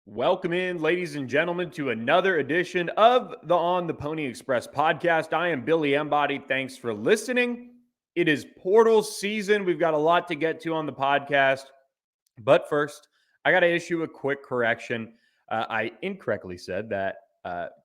Welcome in, ladies and gentlemen, to another edition of the On the Pony Express podcast. I am Billy Embody. Thanks for listening. It is portal season. We've got a lot to get to on the podcast. But first, I got to issue a quick correction. I incorrectly said that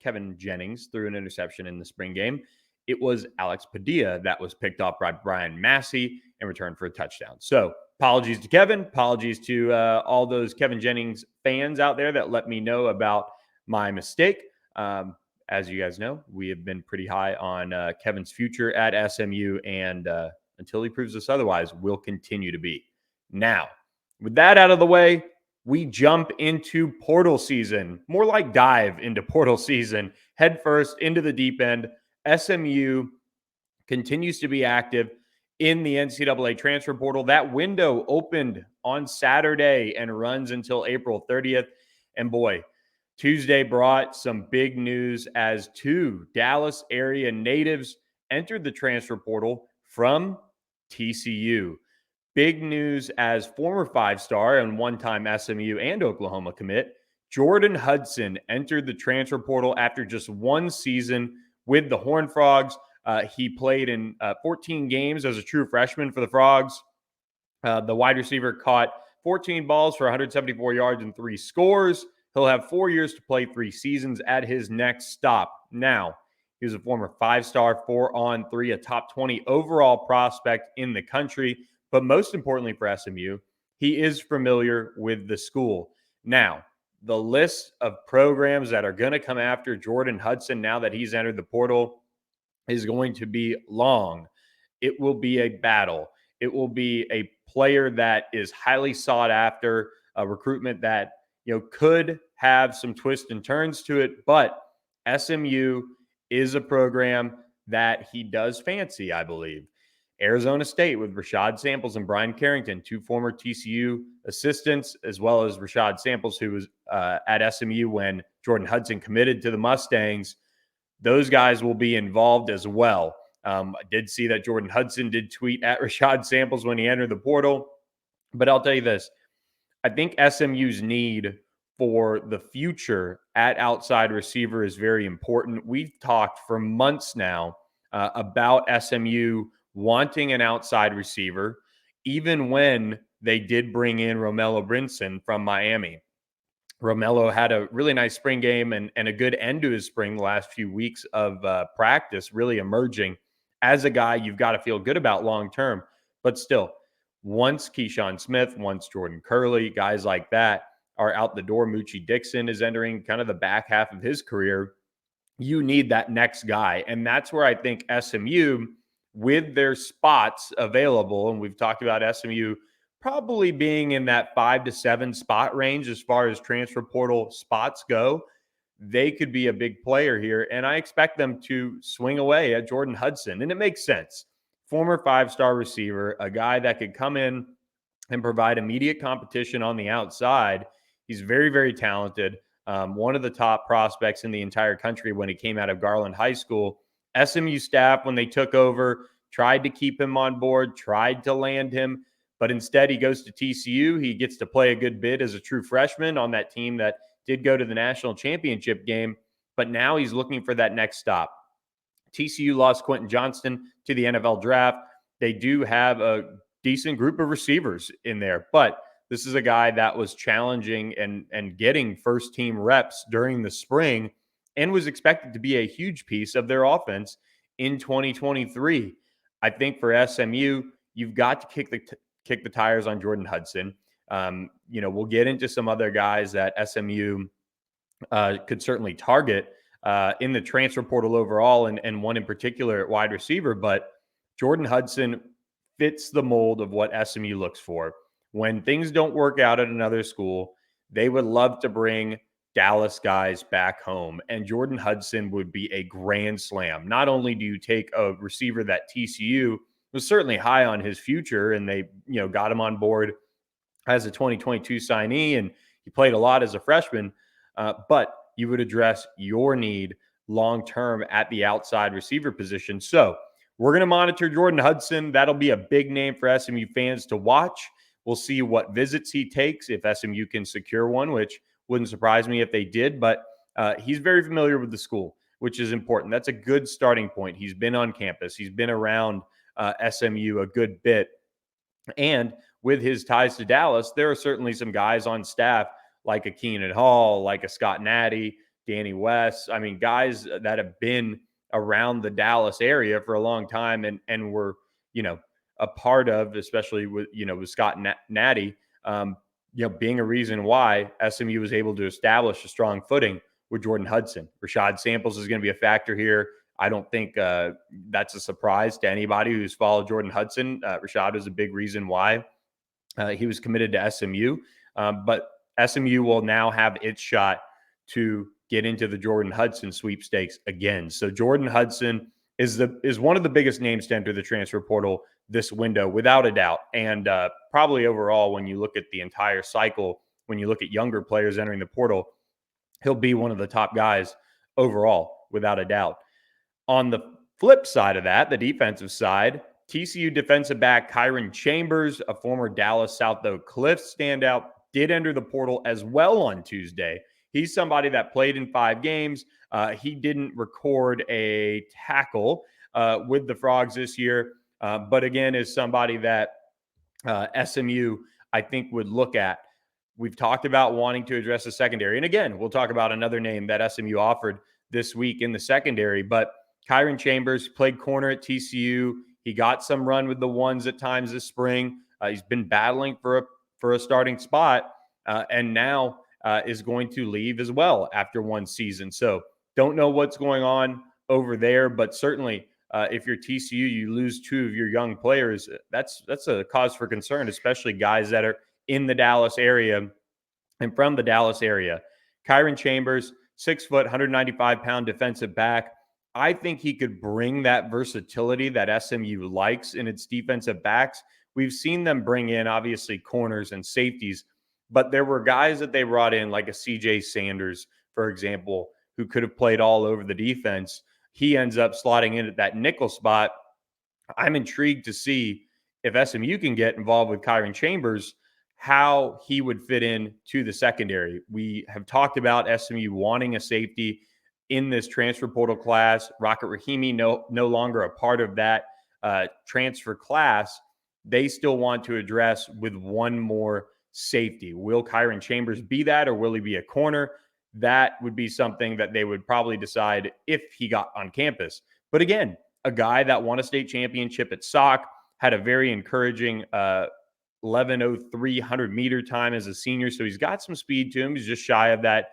Kevin Jennings threw an interception in the spring game. It was Alex Padilla that was picked off by Brian Massey in return for a touchdown. So apologies to Kevin. Apologies to all those Kevin Jennings fans out there that let me know about my mistake. As you guys know, we have been pretty high on Kevin's future at SMU, and until he proves us otherwise, we'll continue to be. Now, with that out of the way, we jump into portal season, more like dive into portal season, head first into the deep end. SMU continues to be active in the NCAA transfer portal. That window opened on Saturday and runs until April 30th. And boy, Tuesday brought some big news as two Dallas area natives entered the transfer portal from TCU. Big news as former five-star and one-time SMU and Oklahoma commit, Jordan Hudson entered the transfer portal after just one season with the Horned Frogs. He played in 14 games as a true freshman for the Frogs. The wide receiver caught 14 balls for 174 yards and 3 scores. He'll have 4 years to play 3 seasons at his next stop. Now, he was a former five-star, 4-on-3, a top 20 overall prospect in the country. But most importantly for SMU, he is familiar with the school. Now, the list of programs that are going to come after Jordan Hudson now that he's entered the portal is going to be long. It will be a battle. It will be a player that is highly sought after, a recruitment that could have some twists and turns to it, but SMU is a program that he does fancy, I believe. Arizona State with Rashad Samples and Brian Carrington, two former TCU assistants, as well as Rashad Samples, who was at SMU when Jordan Hudson committed to the Mustangs. Those guys will be involved as well. I did see that Jordan Hudson did tweet at Rashad Samples when he entered the portal. But I'll tell you this. I think SMU's need for the future at outside receiver is very important. We've talked for months now about SMU wanting an outside receiver, even when they did bring in Romello Brinson from Miami. Romello had a really nice spring game and a good end to his spring the last few weeks of practice, really emerging as a guy you've got to feel good about long term. But still, once Keyshawn Smith, once Jordan Curley, guys like that are out the door, Moochie Dixon is entering kind of the back half of his career, you need that next guy. And that's where I think SMU, with their spots available, and we've talked about SMU probably being in that 5 to 7 spot range as far as transfer portal spots go, they could be a big player here. And I expect them to swing away at Jordan Hudson. And it makes sense. Former 5-star receiver, a guy that could come in and provide immediate competition on the outside. He's very, very talented. One of the top prospects in the entire country when he came out of Garland High School. SMU staff, when they took over, tried to keep him on board, tried to land him, but instead he goes to TCU. He gets to play a good bit as a true freshman on that team that did go to the national championship game, but now he's looking for that next stop. TCU lost Quentin Johnston to the NFL draft. They do have a decent group of receivers in there, but this is a guy that was challenging and getting first-team reps during the spring and was expected to be a huge piece of their offense in 2023. I think for SMU, you've got to kick the tires on Jordan Hudson. We'll get into some other guys that SMU could certainly target in the transfer portal overall, and one in particular at wide receiver. But Jordan Hudson fits the mold of what SMU looks for. When things don't work out at another school, they would love to bring Dallas guys back home. And Jordan Hudson would be a grand slam. Not only do you take a receiver that TCU was certainly high on his future, and they got him on board as a 2022 signee, and he played a lot as a freshman, but you would address your need long-term at the outside receiver position. So we're going to monitor Jordan Hudson. That'll be a big name for SMU fans to watch. We'll see what visits he takes if SMU can secure one, which Wouldn't surprise me if they did, but he's very familiar with the school, which is important. That's a good starting point. He's been on campus. He's been around SMU a good bit. And with his ties to Dallas, there are certainly some guys on staff like a Keenan Hall, like a Scott Natty, Danny West. I mean, guys that have been around the Dallas area for a long time and were, a part of, especially with Scott Natty, being a reason why SMU was able to establish a strong footing with Jordan Hudson. Rashad Samples is going to be a factor here. I don't think that's a surprise to anybody who's followed Jordan Hudson. Rashad is a big reason why he was committed to SMU. But SMU will now have its shot to get into the Jordan Hudson sweepstakes again. So Jordan Hudson is one of the biggest names to enter the transfer portal this window, without a doubt. And probably overall, when you look at the entire cycle, when you look at younger players entering the portal, he'll be one of the top guys overall, without a doubt. On the flip side of that, the defensive side, TCU defensive back Kyron Chambers, a former Dallas South Oak Cliffs standout, did enter the portal as well on Tuesday. He's somebody that played in 5 games. He didn't record a tackle with the Frogs this year, but again, is somebody that SMU, I think, would look at. We've talked about wanting to address the secondary. And again, we'll talk about another name that SMU offered this week in the secondary, but Kyron Chambers played corner at TCU. He got some run with the ones at times this spring. He's been battling for a starting spot, and now is going to leave as well after one season. So don't know what's going on over there, but certainly if you're TCU, you lose 2 of your young players. That's a cause for concern, especially guys that are in the Dallas area and from the Dallas area. Kyron Chambers, 6 foot, 195-pound defensive back. I think he could bring that versatility that SMU likes in its defensive backs. We've seen them bring in, obviously, corners and safeties, but there were guys that they brought in, like a CJ Sanders, for example, who could have played all over the defense. He ends up slotting in at that nickel spot. I'm intrigued to see if SMU can get involved with Kyron Chambers, how he would fit in to the secondary. We have talked about SMU wanting a safety in this transfer portal class. Rocket Rahimi no longer a part of that transfer class. They still want to address with one more safety. Will Kyron Chambers be that, or will he be a corner? That would be something that they would probably decide if he got on campus. But again, a guy that won a state championship at SOC, had a very encouraging 11:03 100-meter time as a senior. So he's got some speed to him. He's just shy of that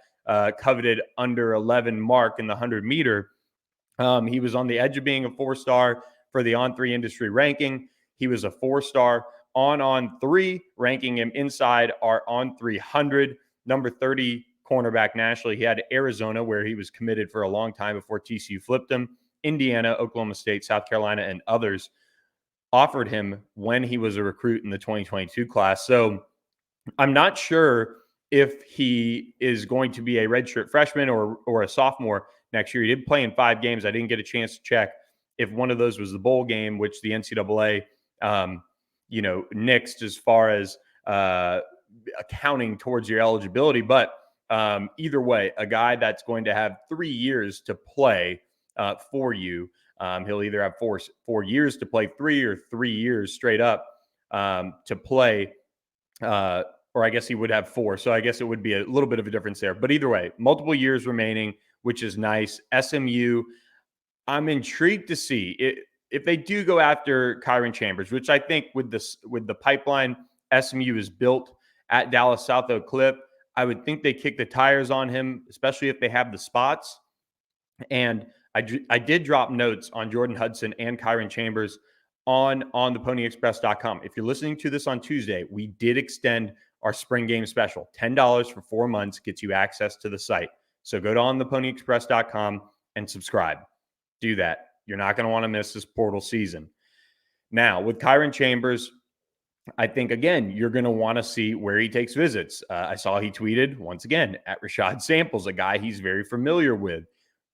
coveted under 11 mark in the 100-meter. He was on the edge of being a 4-star for the On3 industry ranking. He was a 4-star on-3, ranking him inside our On300, number 30 cornerback nationally. He had Arizona, where he was committed for a long time before TCU flipped him. Indiana, Oklahoma State, South Carolina, and others offered him when he was a recruit in the 2022 class. So I'm not sure if he is going to be a redshirt freshman or a sophomore next year. He did play in 5 games. I didn't get a chance to check if one of those was the bowl game, which the NCAA, nixed as far as accounting towards your eligibility. But either way, a guy that's going to have 3 years to play for you. He'll either have 4 years to play 3 or 3 years straight up to play, or I guess he would have 4. So I guess it would be a little bit of a difference there. But either way, multiple years remaining, which is nice. SMU, I'm intrigued to see if they do go after Kyron Chambers, which I think with the pipeline SMU is built at Dallas South Oak Cliff, I would think they kick the tires on him, especially if they have the spots. And I did drop notes on Jordan Hudson and Kyron Chambers on theponyexpress.com. If you're listening to this on Tuesday, we did extend our spring game special. $10 for 4 months gets you access to the site. So go to theponyexpress.com and subscribe. Do that. You're not going to want to miss this portal season. Now, with Kyron Chambers, I think, again, you're going to want to see where he takes visits. I saw he tweeted, once again, at Rashad Samples, a guy he's very familiar with.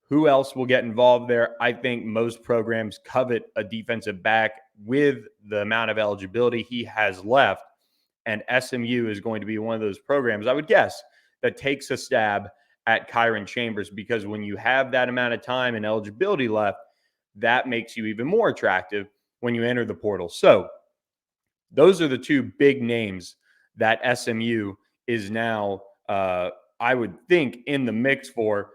Who else will get involved there? I think most programs covet a defensive back with the amount of eligibility he has left, and SMU is going to be one of those programs, I would guess, that takes a stab at Kyron Chambers, because when you have that amount of time and eligibility left, that makes you even more attractive when you enter the portal. So those are the two big names that SMU is now, I would think, in the mix for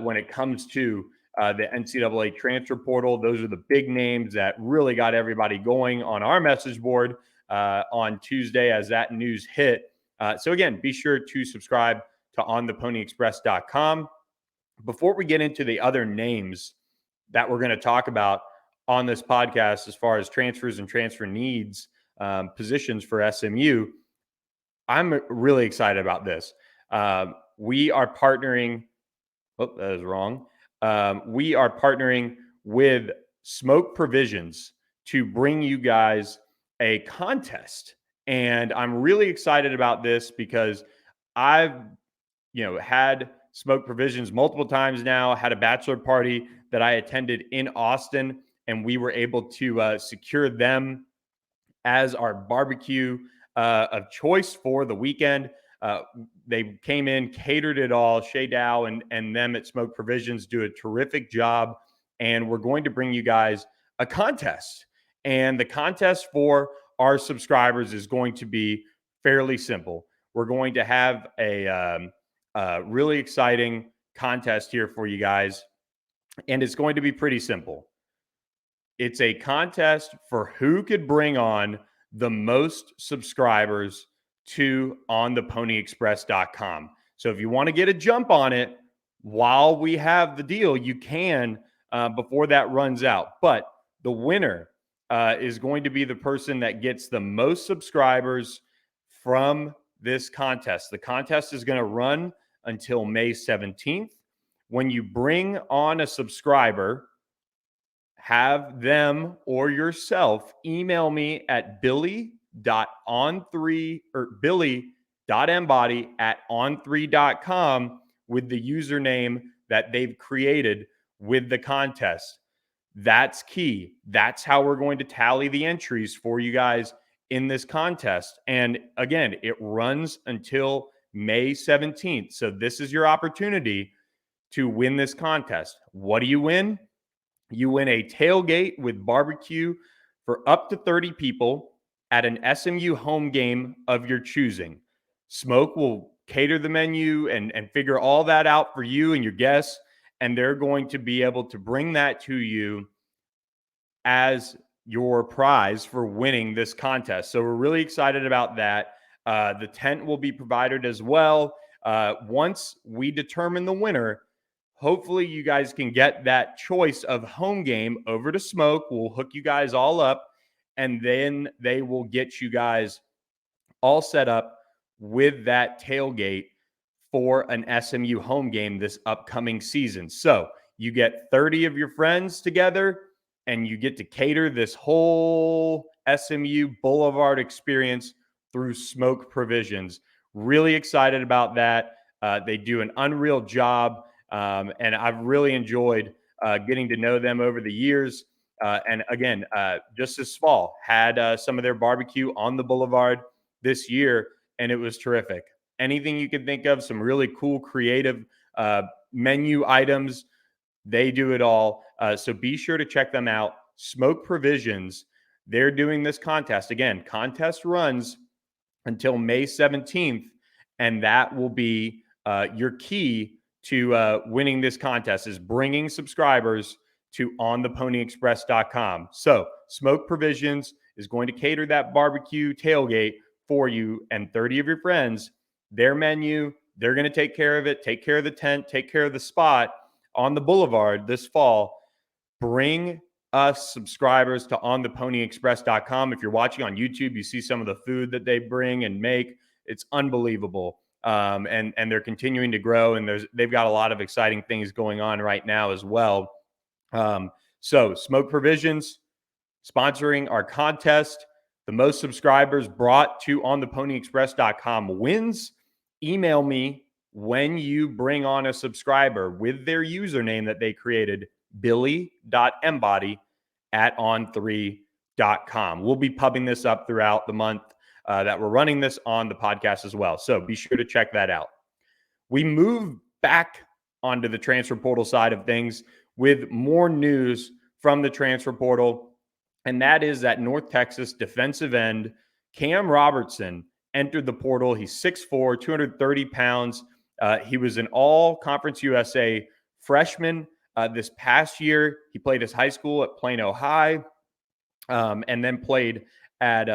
when it comes to the NCAA transfer portal. Those are the big names that really got everybody going on our message board on Tuesday as that news hit. So again, be sure to subscribe to ontheponyexpress.com. Before we get into the other names that we're going to talk about on this podcast, as far as transfers and transfer needs, positions for SMU, I'm really excited about this. We are partnering. Oh, that is wrong. We are partnering with Smoke Provisions to bring you guys a contest. And I'm really excited about this because I've, had Smoke Provisions multiple times now, had a bachelor party that I attended in Austin, and we were able to secure them as our barbecue of choice for the weekend. They came in, catered it all. Shay Dow and them at Smoke Provisions do a terrific job. And we're going to bring you guys a contest. And the contest for our subscribers is going to be fairly simple. We're going to have a really exciting contest here for you guys. And it's going to be pretty simple. It's a contest for who could bring on the most subscribers to ontheponyexpress.com. So if you want to get a jump on it while we have the deal, you can before that runs out. But the winner is going to be the person that gets the most subscribers from this contest. The contest is going to run until May 17th. When you bring on a subscriber, have them or yourself email me at billy.embody@on3.com with the username that they've created with the contest. That's key. That's how we're going to tally the entries for you guys in this contest. And again, it runs until May 17th. So this is your opportunity to win this contest. What do you win? You win a tailgate with barbecue for up to 30 people at an SMU home game of your choosing. Smoke will cater the menu and figure all that out for you and your guests, and they're going to be able to bring that to you as your prize for winning this contest. So we're really excited about that. The tent will be provided as well. Once we determine the winner, hopefully you guys can get that choice of home game over to Smoke. We'll hook you guys all up, and then they will get you guys all set up with that tailgate for an SMU home game this upcoming season. So you get 30 of your friends together, and you get to cater this whole SMU Boulevard experience through Smoke Provisions. Really excited about that. They do an unreal job. And I've really enjoyed getting to know them over the years. And again, just this fall, had some of their barbecue on the Boulevard this year, and it was terrific. Anything you can think of, some really cool, creative menu items, they do it all. So be sure to check them out. Smoke Provisions, they're doing this contest. Again, contest runs until May 17th, and that will be your key to winning this contest, is bringing subscribers to ontheponyexpress.com. So Smoke Provisions is going to cater that barbecue tailgate for you and 30 of your friends. Their menu, they're going to take care of it, take care of the tent, take care of the spot on the Boulevard this fall. Bring us subscribers to ontheponyexpress.com. If you're watching on YouTube, you see some of the food that they bring and make. It's unbelievable. And they're continuing to grow, and they've got a lot of exciting things going on right now as well. So Smoke Provisions sponsoring our contest. The most subscribers brought to ontheponyexpress.com wins. Email me when you bring on a subscriber with their username that they created, billy.embody@on3.com. We'll be pubbing this up throughout the month that we're running this on the podcast as well. So be sure to check that out. We move back onto the transfer portal side of things with more news from the transfer portal, and that is that North Texas defensive end Cam Robertson entered the portal. He's 6'4", 230 pounds. He was an all-conference USA freshman this past year. He played his high school at Plano High, and then played at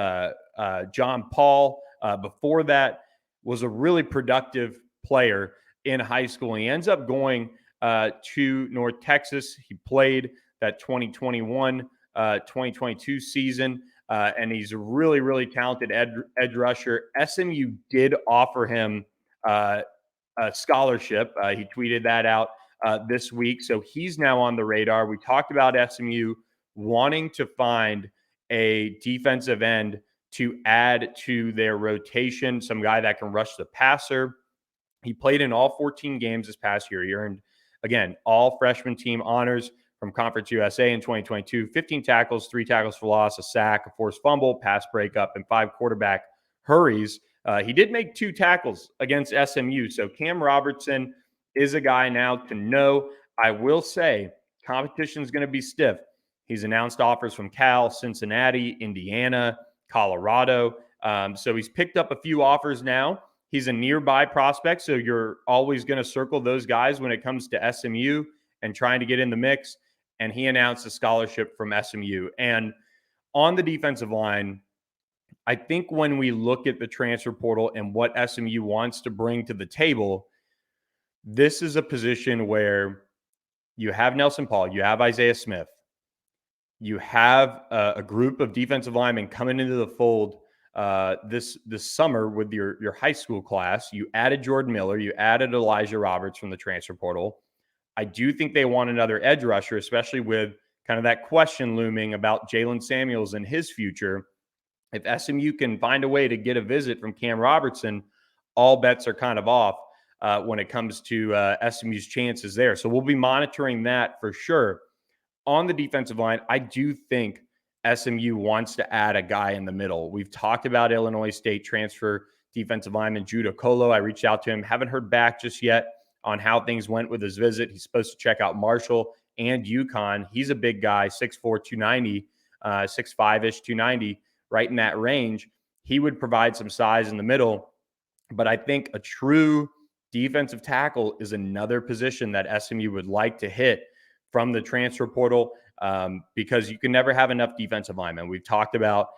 John Paul. Before that, was a really productive player in high school. And he ends up going to North Texas. He played that 2021, 2022 season, and he's a really, really talented edge rusher. SMU did offer him a scholarship. He tweeted that out this week. So he's now on the radar. We talked about SMU wanting to find a defensive end to add to their rotation, some guy that can rush the passer. He played in all 14 games this past year. He earned, again, all freshman team honors from Conference USA in 2022, 15 tackles, 3 tackles for loss, a sack, a forced fumble, pass breakup, and 5 quarterback hurries. He did make 2 tackles against SMU. So Cam Robertson is a guy now to know. I will say competition is going to be stiff. He's announced offers from Cal, Cincinnati, Indiana, Colorado. So he's picked up a few offers now. He's a nearby prospect, so you're always going to circle those guys when it comes to SMU and trying to get in the mix. And he announced a scholarship from SMU. And on the defensive line, I think when we look at the transfer portal and what SMU wants to bring to the table, this is a position where you have Nelson Paul, you have Isaiah Smith, you have a group of defensive linemen coming into the fold this summer with your high school class. You added Jordan Miller, you added Elijah Roberts from the transfer portal. I do think they want another edge rusher, especially with kind of that question looming about Jalen Samuels and his future. If SMU can find a way to get a visit from Cam Robertson, all bets are kind of off when it comes to SMU's chances there. So we'll be monitoring that for sure. On the defensive line, I do think SMU wants to add a guy in the middle. We've talked about Illinois State transfer defensive lineman Judah Colo. I reached out to him, haven't heard back just yet on how things went with his visit. He's supposed to check out Marshall and UConn. He's a big guy, 6'4", 290, 6'5"-ish, 290, right in that range. He would provide some size in the middle. But I think a true defensive tackle is another position that SMU would like to hit from the transfer portal, because you can never have enough defensive linemen. We've talked about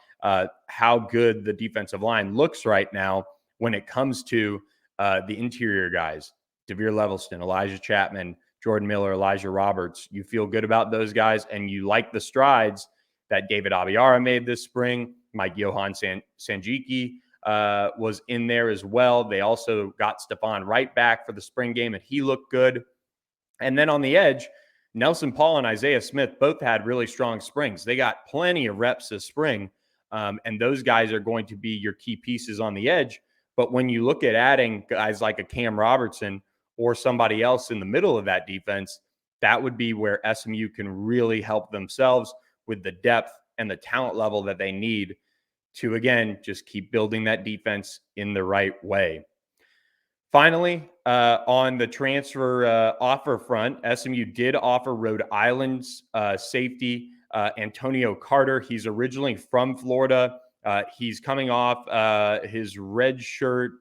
how good the defensive line looks right now when it comes to the interior guys. Devere Levelston, Elijah Chapman, Jordan Miller, Elijah Roberts. You feel good about those guys, and you like the strides that David Abiara made this spring. Mike Johan Sanjiki was in there as well. They also got Stephon Wright back for the spring game, and he looked good. And then on the edge, Nelson Paul and Isaiah Smith both had really strong springs. They got plenty of reps this spring, and those guys are going to be your key pieces on the edge. But when you look at adding guys like a Cam Robertson or somebody else in the middle of that defense, that would be where SMU can really help themselves with the depth and the talent level that they need to, again, just keep building that defense in the right way. Finally, on the transfer offer front, SMU did offer Rhode Island's safety Antonio Carter. He's originally from Florida. He's coming off his redshirt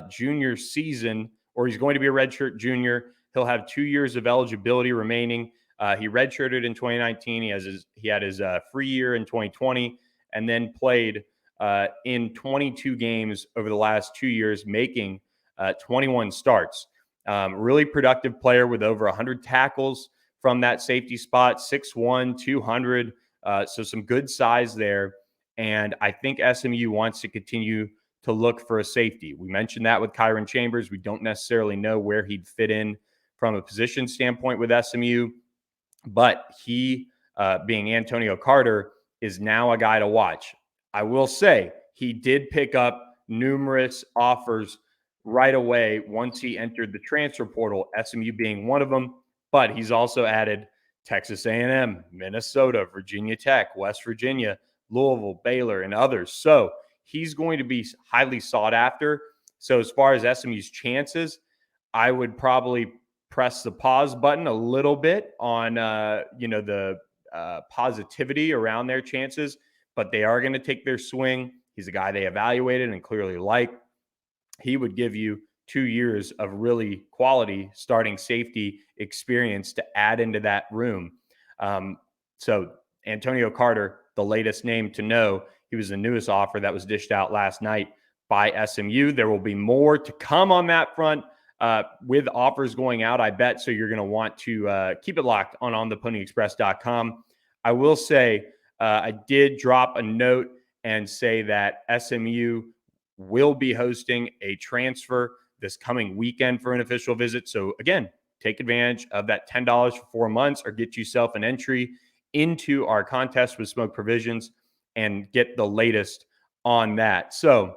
junior season, or he's going to be a redshirt junior. He'll have 2 years of eligibility remaining. He redshirted in 2019. He had his free year in 2020, and then played in 22 games over the last 2 years, making 21 starts. Really productive player with over 100 tackles from that safety spot, 6'1", 200. So some good size there. And I think SMU wants to continue to look for a safety. We mentioned that with Kyron Chambers. We don't necessarily know where he'd fit in from a position standpoint with SMU, but he, being Antonio Carter, is now a guy to watch. I will say he did pick up numerous offers right away once he entered the transfer portal, SMU being one of them, but he's also added Texas A&M, Minnesota, Virginia Tech, West Virginia, Louisville, Baylor, and others. So he's going to be highly sought after. So as far as SMU's chances, I would probably press the pause button a little bit on, the positivity around their chances, but they are going to take their swing. He's a guy they evaluated and clearly like. He would give you 2 years of really quality starting safety experience to add into that room. So Antonio Carter, the latest name to know, he was the newest offer that was dished out last night by SMU. There will be more to come on that front with offers going out, I bet. So you're going to want to keep it locked on theponyexpress.com. I will say I did drop a note and say that SMU will be hosting a transfer this coming weekend for an official visit. So again, take advantage of that $10 for 4 months or get yourself an entry into our contest with Smoke Provisions and get the latest on that. So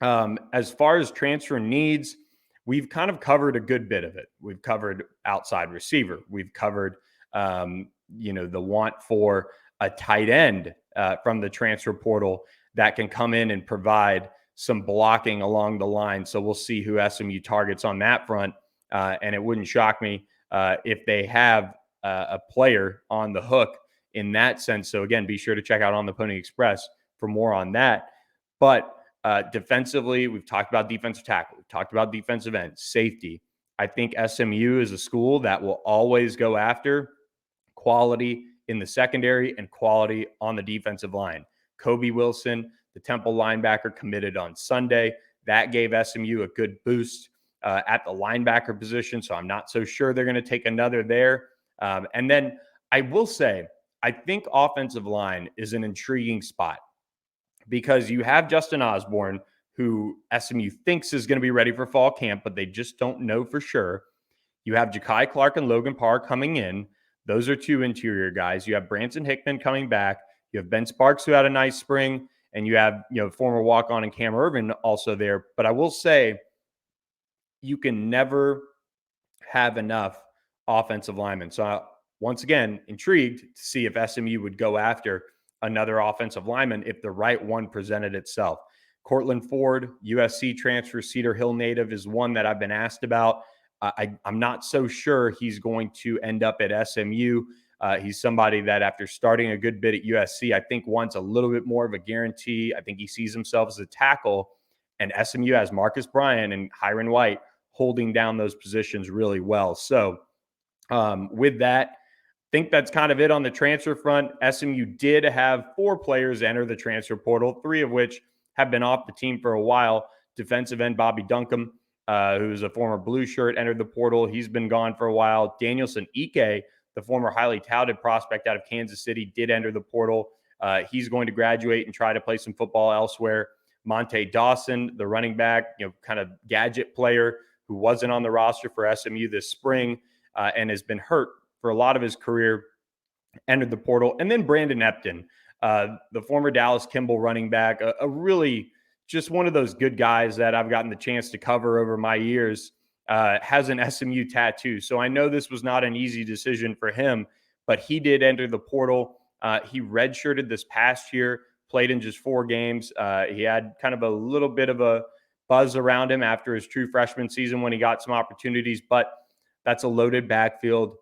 as far as transfer needs, we've kind of covered a good bit of it. We've covered outside receiver. We've covered, the want for a tight end from the transfer portal that can come in and provide some blocking along the line. So we'll see who SMU targets on that front. And it wouldn't shock me if they have a player on the hook in that sense. So again, be sure to check out On the Pony Express for more on that. But defensively, we've talked about defensive tackle. We've talked about defensive end, safety. I think SMU is a school that will always go after quality in the secondary and quality on the defensive line. Kobe Wilson, the Temple linebacker, committed on Sunday. That gave SMU a good boost at the linebacker position, so I'm not so sure they're going to take another there. And then I will say, I think offensive line is an intriguing spot because you have Justin Osborne, who SMU thinks is going to be ready for fall camp, but they just don't know for sure. You have Ja'Kai Clark and Logan Parr coming in. Those are two interior guys. You have Branson Hickman coming back. You have Ben Sparks, who had a nice spring, and you have former walk-on and Cam Irvin also there. But I will say, you can never have enough offensive linemen. So once again, intrigued to see if SMU would go after another offensive lineman if the right one presented itself. Cortland Ford, USC transfer, Cedar Hill native, is one that I've been asked about. I'm not so sure he's going to end up at SMU. He's somebody that after starting a good bit at USC, I think wants a little bit more of a guarantee. I think he sees himself as a tackle, and SMU has Marcus Bryant and Kyron White holding down those positions really well. So with that, I think that's kind of it on the transfer front. SMU did have 4 players enter the transfer portal, 3 of which have been off the team for a while. Defensive end Bobby Duncombe, who's a former blue shirt, entered the portal. He's been gone for a while. Danielson Ike, the former highly touted prospect out of Kansas City, did enter the portal. He's going to graduate and try to play some football elsewhere. Monte Dawson, the running back, kind of gadget player who wasn't on the roster for SMU this spring and has been hurt for a lot of his career, entered the portal. And then Brandon Epton, the former Dallas Kimball running back, a really just one of those good guys that I've gotten the chance to cover over my years, has an SMU tattoo. So I know this was not an easy decision for him, but he did enter the portal. He redshirted this past year, played in just 4 games. He had kind of a little bit of a buzz around him after his true freshman season when he got some opportunities, but that's a loaded backfield.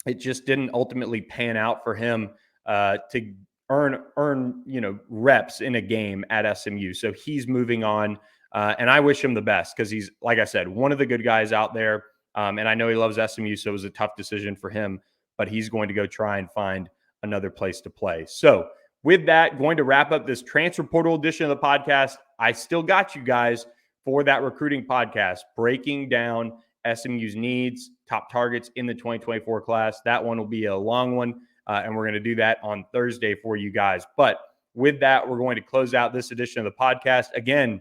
It just didn't ultimately pan out for him to earn reps in a game at SMU. So he's moving on, and I wish him the best because he's, like I said, one of the good guys out there. And I know he loves SMU, so it was a tough decision for him, but he's going to go try and find another place to play. So with that, going to wrap up this transfer portal edition of the podcast. I still got you guys for that recruiting podcast, breaking down SMU's needs, top targets in the 2024 class. That one will be a long one, and we're going to do that on Thursday for you guys. But with that, we're going to close out this edition of the podcast. Again,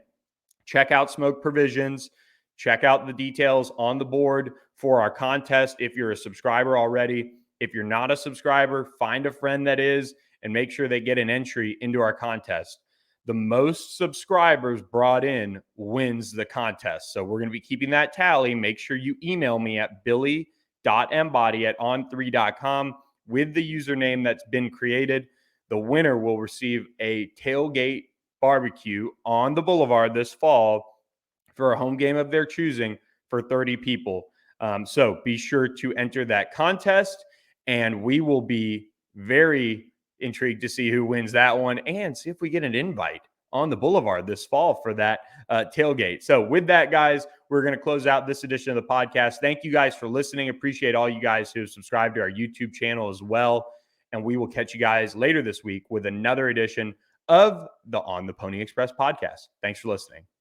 check out Smoke Provisions. Check out the details on the board for our contest if you're a subscriber already. If you're not a subscriber, find a friend that is and make sure they get an entry into our contest. The most subscribers brought in wins the contest. So we're going to be keeping that tally. Make sure you email me at billy.embody@on3.com with the username that's been created. The winner will receive a tailgate barbecue on the boulevard this fall for a home game of their choosing for 30 people. So be sure to enter that contest, and we will be very intrigued to see who wins that one and see if we get an invite on the Boulevard this fall for that tailgate. So with that, guys, we're going to close out this edition of the podcast. Thank you guys for listening. Appreciate all you guys who have subscribed to our YouTube channel as well. And we will catch you guys later this week with another edition of the On the Pony Express podcast. Thanks for listening.